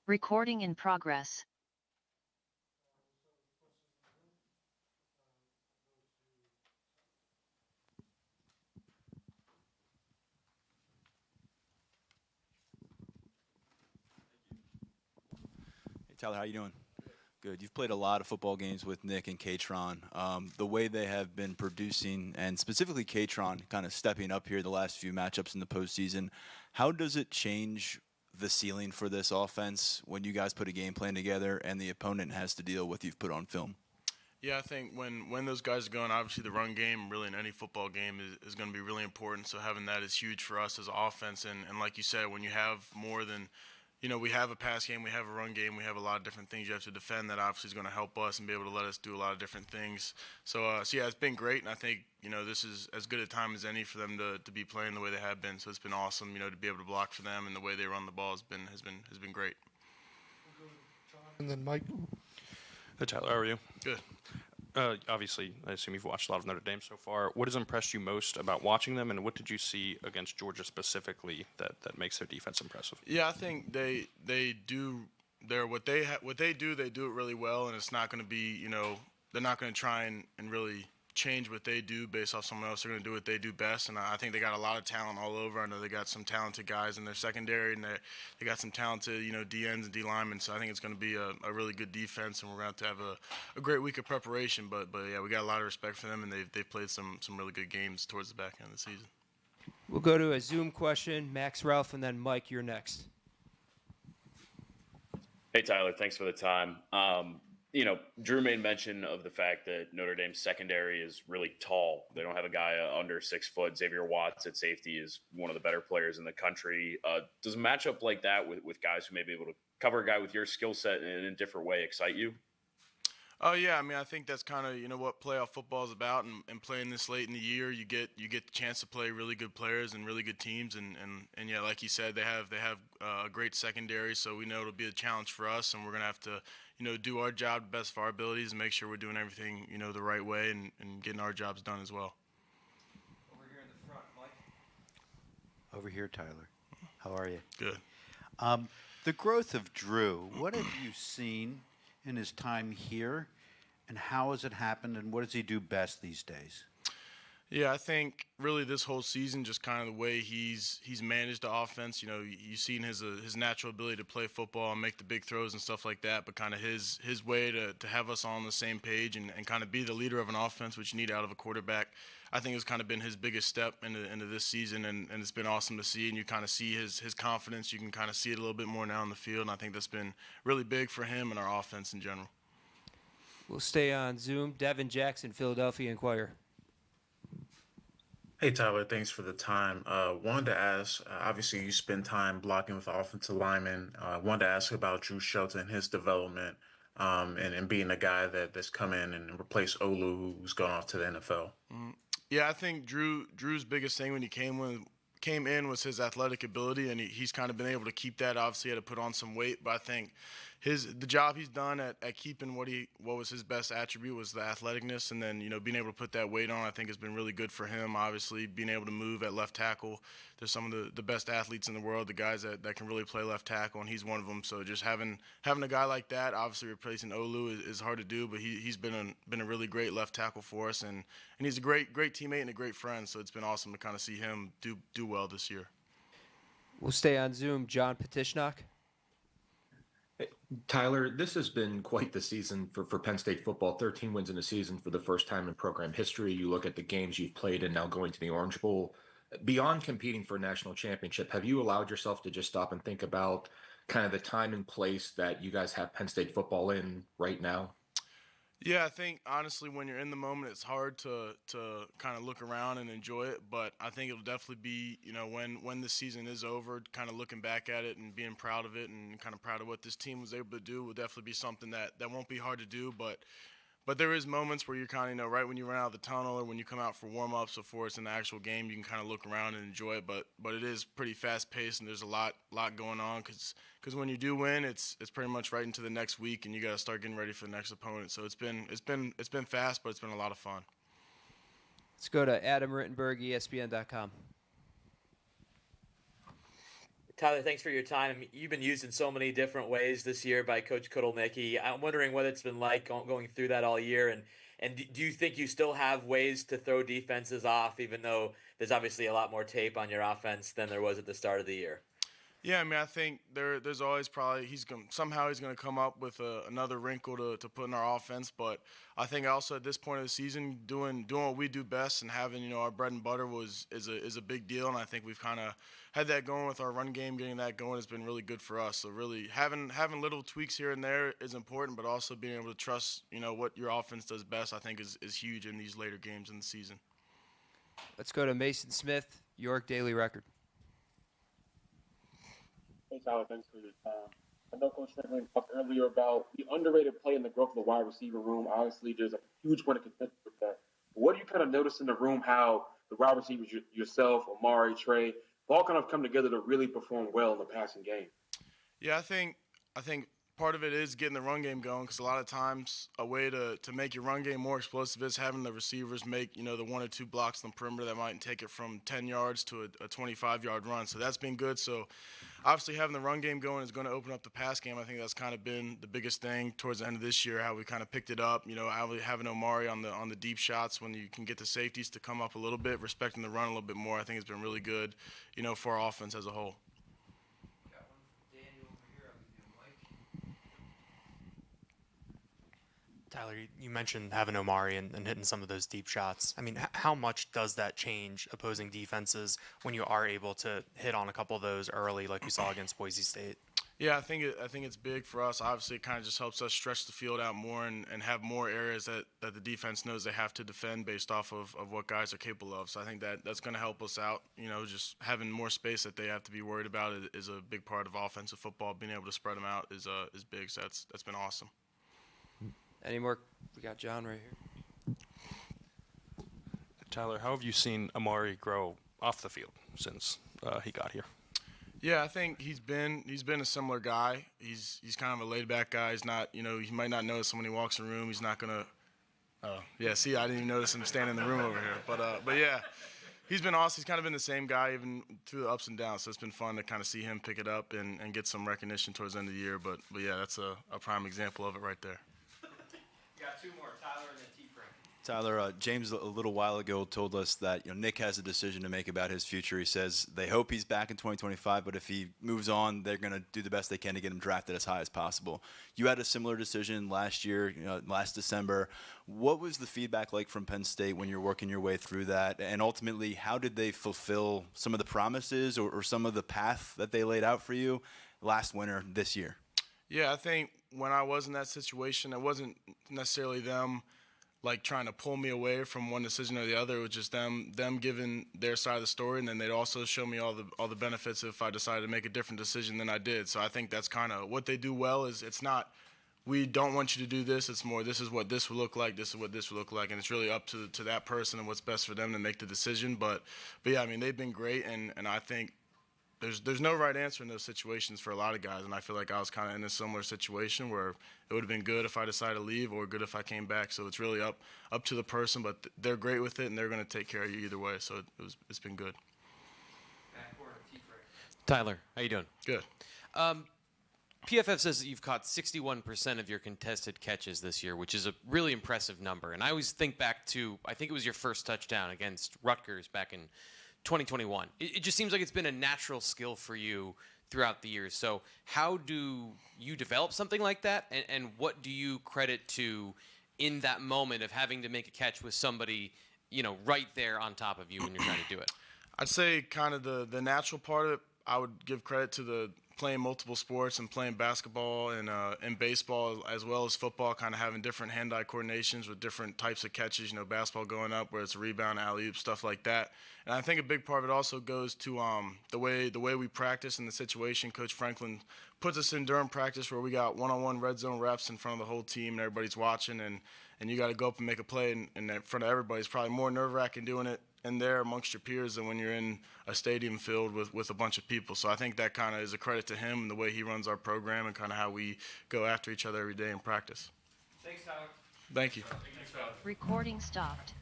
Recording in progress. Hey Tyler, how you doing? Good. You've played a lot of football games with Nick and Katron. The way they have been producing, and specifically Katron, kind of stepping up here the last few matchups in the postseason, how does it change the ceiling for this offense when you guys put a game plan together and the opponent has to deal with you've put on film? Yeah, I think when those guys are going, obviously the run game, really in any football game, is going to be really important. So having that is huge for us as an offense. And like you said, when you have more than, we have a pass game, we have a run game, we have a lot of different things you have to defend. That obviously is going to help us and be able to let us do a lot of different things. So yeah, it's been great, and I think this is as good a time as any for them to be playing the way they have been. So it's been awesome, to be able to block for them, and the way they run the ball has been great. And then Mike. Hey, Tyler, how are you? Good. Obviously, I assume you've watched a lot of Notre Dame so far. What has impressed you most about watching them, and what did you see against Georgia specifically that makes their defense impressive? Yeah, I think they do. They do it really well, and it's not going to be they're not going to try and really change what they do based off someone else. They're going to do what they do best, and I think they got a lot of talent all over. I know they got some talented guys in their secondary, and they got some talented D ends and D linemen. So I think it's going to be a really good defense, and we're going to have a great week of preparation. But yeah, we got a lot of respect for them, and they've played some really good games towards the back end of the season. We'll go to a Zoom question. Max, Ralph, and then Mike, you're next. Hey, Tyler, thanks for the time. Drew made mention of the fact that Notre Dame's secondary is really tall. They don't have a guy under 6 foot. Xavier Watts at safety is one of the better players in the country. Does a matchup like that with guys who may be able to cover a guy with your skill set in a different way excite you? Oh yeah, I mean I think that's kind of what playoff football is about, and playing this late in the year, you get the chance to play really good players and really good teams, and yeah, like you said, they have a great secondary, so we know it'll be a challenge for us, and we're gonna have to do our job the best of our abilities and make sure we're doing everything the right way and getting our jobs done as well. Over here in the front, Mike. Over here, Tyler. How are you? Good. The growth of Drew, what have you seen in his time here, and how has it happened, and what does he do best these days? Yeah, I think really this whole season, just kind of the way he's managed the offense. You've seen his natural ability to play football and make the big throws and stuff like that. But kind of his way to have us all on the same page and kind of be the leader of an offense, which you need out of a quarterback. I think has kind of been his biggest step into this season, and it's been awesome to see. And you kind of see his confidence. You can kind of see it a little bit more now in the field, and I think that's been really big for him and our offense in general. We'll stay on Zoom. Devin Jackson, Philadelphia Inquirer. Hey Tyler, thanks for the time. Wanted to ask, obviously you spend time blocking with offensive linemen. Wanted to ask about Drew Shelton and his development, and being a guy that's come in and replaced Olu, who's gone off to the NFL. Yeah, I think Drew's biggest thing when he came in was his athletic ability, and he's kind of been able to keep that. Obviously, he had to put on some weight, but I think the job he's done at keeping what was his best attribute was the athleticness, and then being able to put that weight on, I think has been really good for him. Obviously, being able to move at left tackle, there's some of the best athletes in the world, the guys that can really play left tackle, and he's one of them. So just having a guy like that, obviously replacing Olu is hard to do, but he's been a really great left tackle for us, and he's a great teammate and a great friend. So it's been awesome to kind of see him do well this year. We'll stay on Zoom. John Petishnock. Tyler, this has been quite the season for Penn State football. 13 wins in a season for the first time in program history. You look at the games you've played and now going to the Orange Bowl. Beyond competing for a national championship, have you allowed yourself to just stop and think about kind of the time and place that you guys have Penn State football in right now? Yeah, I think honestly, when you're in the moment, it's hard to kind of look around and enjoy it. But I think it'll definitely be, when the season is over, kind of looking back at it and being proud of it and kind of proud of what this team was able to do will definitely be something that won't be hard to do. But there is moments where you're kind of, right when you run out of the tunnel or when you come out for warm-ups before it's in the actual game, you can kind of look around and enjoy it. But it is pretty fast-paced and there's a lot going on because when you do win, it's pretty much right into the next week and you got to start getting ready for the next opponent. So it's been fast, but it's been a lot of fun. Let's go to Adam Rittenberg, ESPN.com. Tyler, thanks for your time. I mean, you've been used in so many different ways this year by Coach Kudlnicki. I'm wondering what it's been like going through that all year, and do you think you still have ways to throw defenses off, even though there's obviously a lot more tape on your offense than there was at the start of the year? Yeah, I mean, I think there's always probably he's going to come up with another wrinkle to put in our offense. But I think also at this point of the season, doing what we do best and having our bread and butter is a big deal. And I think we've kind of had that going with our run game. Getting that going has been really good for us. So really having little tweaks here and there is important, but also being able to trust what your offense does best, I think is huge in these later games in the season. Let's go to Mason Smith, York Daily Record. Hey, Tyler, thanks for your time. I know Coach Franklin talked earlier about the underrated play and the growth of the wide receiver room. Obviously, there's a huge point of contention with that. But what do you kind of notice in the room how the wide receivers, yourself, Amari, Trey, all kind of come together to really perform well in the passing game? Yeah, I think part of it is getting the run game going, because a lot of times a way to make your run game more explosive is having the receivers make the 1 or 2 blocks on the perimeter that might take it from 10 yards to a 25-yard run. So that's been good. So obviously having the run game going is going to open up the pass game. I think that's kind of been the biggest thing towards the end of this year, how we kind of picked it up. Having Omari on the deep shots when you can get the safeties to come up a little bit, respecting the run a little bit more. I think it's been really good, for our offense as a whole. Tyler, you mentioned having Omari and hitting some of those deep shots. I mean, how much does that change opposing defenses when you are able to hit on a couple of those early, like you saw against Boise State? Yeah, I think it's big for us. Obviously, it kind of just helps us stretch the field out more and have more areas that the defense knows they have to defend based off of what guys are capable of. So I think that's going to help us out. Just having more space that they have to be worried about is a big part of offensive football. Being able to spread them out is big. So that's been awesome. Any more? We got John right here. Tyler, how have you seen Amari grow off the field since he got here? Yeah, I think he's been a similar guy. He's kind of a laid back guy. He's not, you might not notice him when he walks in the room. He's not gonna. Yeah, see, I didn't even notice him standing in the room over here. But yeah, he's been awesome. He's kind of been the same guy even through the ups and downs. So it's been fun to kind of see him pick it up and get some recognition towards the end of the year. But yeah, that's a prime example of it right there. Got 2 more, Tyler and then T-Frank. Tyler, James a little while ago told us that Nick has a decision to make about his future. He says they hope he's back in 2025, but if he moves on, they're going to do the best they can to get him drafted as high as possible. You had a similar decision last year, last December. What was the feedback like from Penn State when you're working your way through that? And ultimately, how did they fulfill some of the promises or some of the path that they laid out for you last winter, this year? Yeah, I think when I was in that situation, it wasn't necessarily them like trying to pull me away from one decision or the other. It was just them giving their side of the story, and then they'd also show me all the benefits if I decided to make a different decision than I did. So I think that's kind of what they do well. Is it's not we don't want you to do this. It's more this is what this would look like. This is what this would look like, and it's really up to that person and what's best for them to make the decision. But yeah, I mean they've been great, and I think. There's no right answer in those situations for a lot of guys, and I feel like I was kind of in a similar situation where it would have been good if I decided to leave or good if I came back. So it's really up to the person, but they're great with it, and they're going to take care of you either way. So it's been good. Tyler, how you doing? Good. PFF says that you've caught 61% of your contested catches this year, which is a really impressive number. And I always think back to, I think it was your first touchdown against Rutgers back in 2021. It just seems like it's been a natural skill for you throughout the years. So how do you develop something like that? And what do you credit to in that moment of having to make a catch with somebody, right there on top of you when you're trying to do it? I'd say kind of the natural part of it, I would give credit to the playing multiple sports and playing basketball and baseball as well as football, kind of having different hand-eye coordinations with different types of catches, basketball going up where it's a rebound, alley-oop, stuff like that. And I think a big part of it also goes to the way we practice and the situation. Coach Franklin puts us in during practice where we got one-on-one red zone reps in front of the whole team and everybody's watching and you got to go up and make a play and in front of everybody. It's probably more nerve-wracking doing it in there amongst your peers than when you're in a stadium filled with a bunch of people. So I think that kind of is a credit to him and the way he runs our program and kind of how we go after each other every day in practice. Thanks, Tyler. Thank you. Recording stopped.